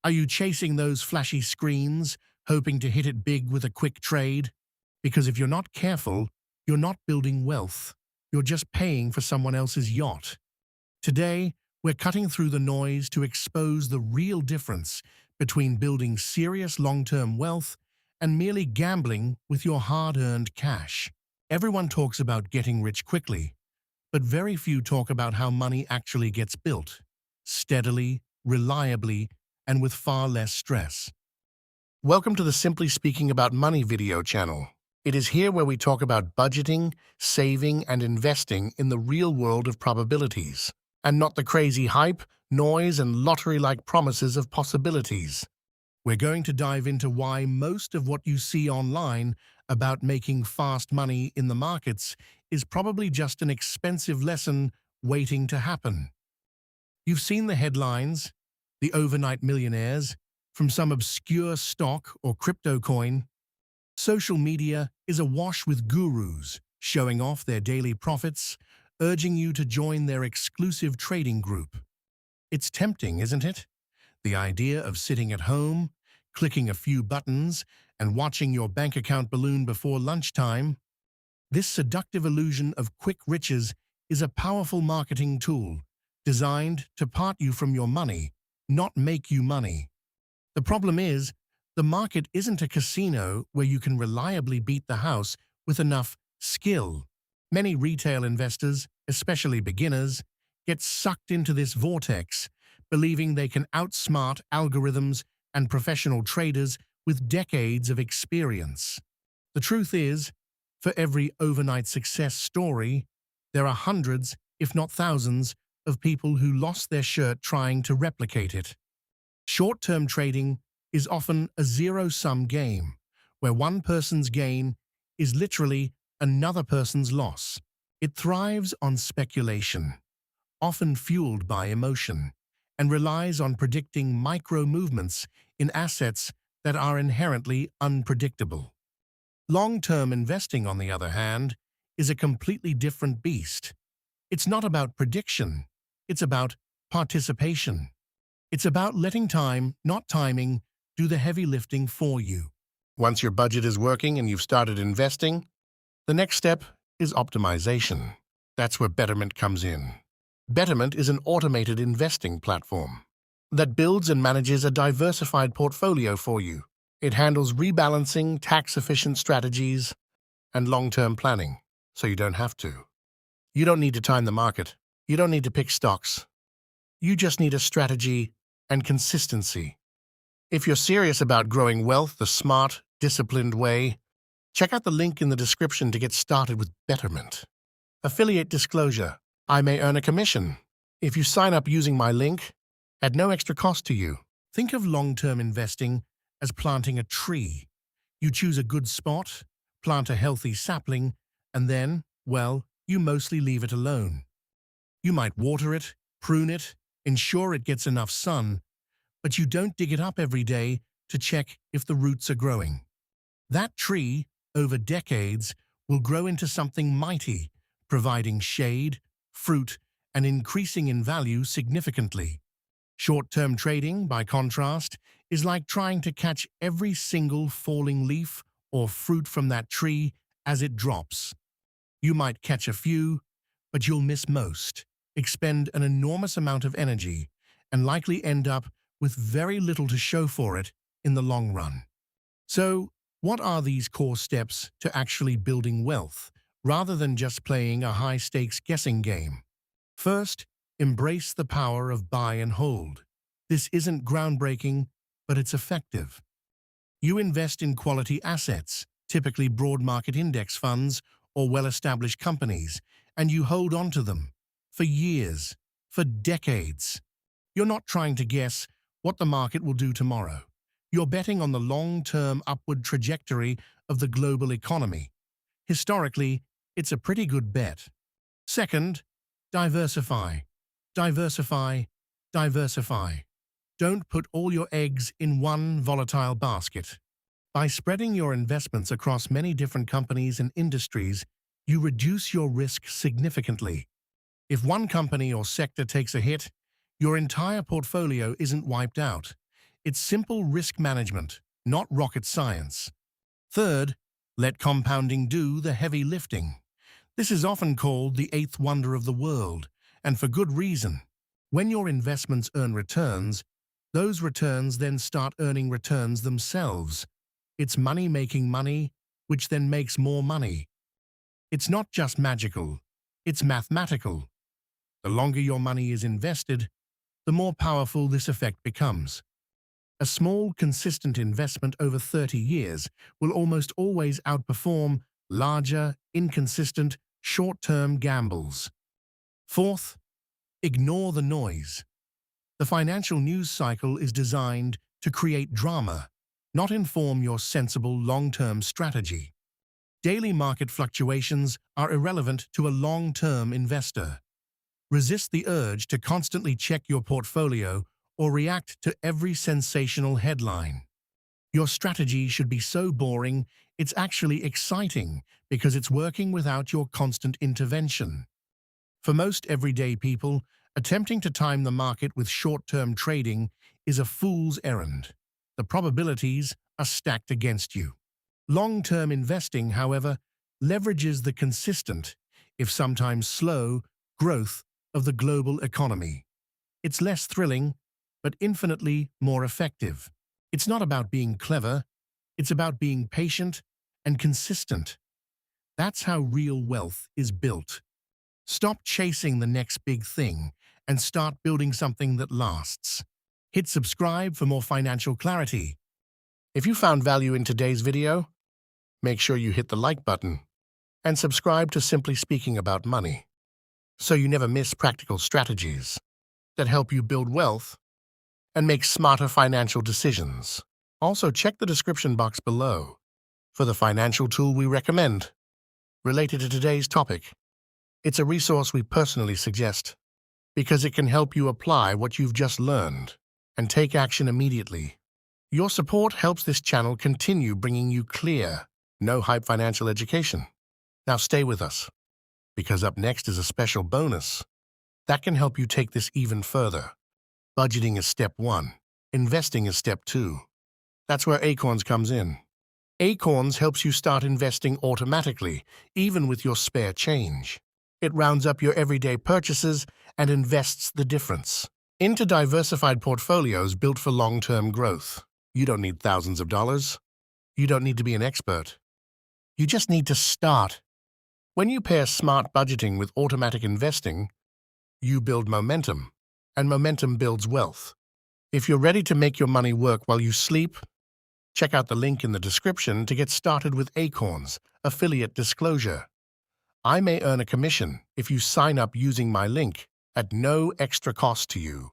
Are you chasing those flashy screens, hoping to hit it big with a quick trade? Because if you're not careful, you're not building wealth. You're just paying for someone else's yacht. Today, we're cutting through the noise to expose the real difference between building serious long-term wealth and merely gambling with your hard-earned cash. Everyone talks about getting rich quickly, but very few talk about how money actually gets built, steadily, reliably, and with far less stress. Welcome to the Simply Speaking About Money video channel. It is here where we talk about budgeting, saving, and investing in the real world of probabilities, and not the crazy hype, noise, and lottery-like promises of possibilities. We're going to dive into why most of what you see online about making fast money in the markets is probably just an expensive lesson waiting to happen. You've seen the headlines, the overnight millionaires, from some obscure stock or crypto coin. Social media is awash with gurus showing off their daily profits, urging you to join their exclusive trading group. It's tempting, isn't it? The idea of sitting at home, clicking a few buttons, and watching your bank account balloon before lunchtime. This seductive illusion of quick riches is a powerful marketing tool designed to part you from your money, not make you money. The problem is, the market isn't a casino where you can reliably beat the house with enough skill. Many retail investors, especially beginners, get sucked into this vortex, believing they can outsmart algorithms and professional traders with decades of experience. The truth is, for every overnight success story, there are hundreds, if not thousands, of people who lost their shirt trying to replicate it. Short-term trading is often a zero-sum game, where one person's gain is literally another person's loss. It thrives on speculation, often fueled by emotion, and relies on predicting micro-movements in assets that are inherently unpredictable. Long-term investing, on the other hand, is a completely different beast. It's not about prediction, it's about participation. It's about letting time, not timing, do the heavy lifting for you. Once your budget is working and you've started investing, the next step is optimization. That's where Betterment comes in. Betterment is an automated investing platform that builds and manages a diversified portfolio for you. It handles rebalancing, tax-efficient strategies, and long-term planning, so you don't have to. You don't need to time the market. You don't need to pick stocks. You just need a strategy and consistency. If you're serious about growing wealth the smart, disciplined way, check out the link in the description to get started with Betterment. Affiliate disclosure: I may earn a commission if you sign up using my link at no extra cost to you. Think of long-term investing as planting a tree. You choose a good spot, plant a healthy sapling, and then, well, you mostly leave it alone. You might water it, prune it, ensure it gets enough sun, but you don't dig it up every day to check if the roots are growing. That tree, over decades, will grow into something mighty, providing shade, fruit, and increasing in value significantly. Short-term trading, by contrast, is like trying to catch every single falling leaf or fruit from that tree as it drops. You might catch a few, but you'll miss most, expend an enormous amount of energy, and likely end up with very little to show for it in the long run. So, what are these core steps to actually building wealth, rather than just playing a high-stakes guessing game? First, embrace the power of buy and hold. This isn't groundbreaking, but it's effective. You invest in quality assets, typically broad market index funds or well-established companies, and you hold on to them for years, for decades. You're not trying to guess what the market will do tomorrow. You're betting on the long-term upward trajectory of the global economy. Historically, it's a pretty good bet. Second, diversify. Diversify. Diversify. Don't put all your eggs in one volatile basket. By spreading your investments across many different companies and industries, you reduce your risk significantly. If one company or sector takes a hit, your entire portfolio isn't wiped out. It's simple risk management, not rocket science. Third, let compounding do the heavy lifting. This is often called the eighth wonder of the world, and for good reason. When your investments earn returns, those returns then start earning returns themselves. It's money making money, which then makes more money. It's not just magical, it's mathematical. The longer your money is invested, the more powerful this effect becomes. A small, consistent investment over 30 years will almost always outperform larger, inconsistent, short-term gambles. Fourth, ignore the noise. The financial news cycle is designed to create drama, not inform your sensible long-term strategy. Daily market fluctuations are irrelevant to a long-term investor. Resist the urge to constantly check your portfolio or react to every sensational headline. Your strategy should be so boring, it's actually exciting because it's working without your constant intervention. For most everyday people, attempting to time the market with short-term trading is a fool's errand. The probabilities are stacked against you. Long-term investing, however, leverages the consistent, if sometimes slow, growth of the global economy. It's less thrilling, but infinitely more effective. It's not about being clever, it's about being patient and consistent. That's how real wealth is built. Stop chasing the next big thing and start building something that lasts. Hit subscribe for more financial clarity. If you found value in today's video, make sure you hit the like button and subscribe to Simply Speaking About Money so you never miss practical strategies that help you build wealth and make smarter financial decisions. Also, check the description box below for the financial tool we recommend related to today's topic. It's a resource we personally suggest because it can help you apply what you've just learned and take action immediately. Your support helps this channel continue bringing you clear, no-hype financial education. Now stay with us, because up next is a special bonus that can help you take this even further. Budgeting is step 1. Investing is step 2. That's where Acorns comes in. Acorns helps you start investing automatically, even with your spare change. It rounds up your everyday purchases and invests the difference into diversified portfolios built for long-term growth. You don't need thousands of dollars. You don't need to be an expert. You just need to start. When you pair smart budgeting with automatic investing, you build momentum, and momentum builds wealth. If you're ready to make your money work while you sleep, check out the link in the description to get started with Acorns Affiliate Disclosure. I may earn a commission if you sign up using my link at no extra cost to you.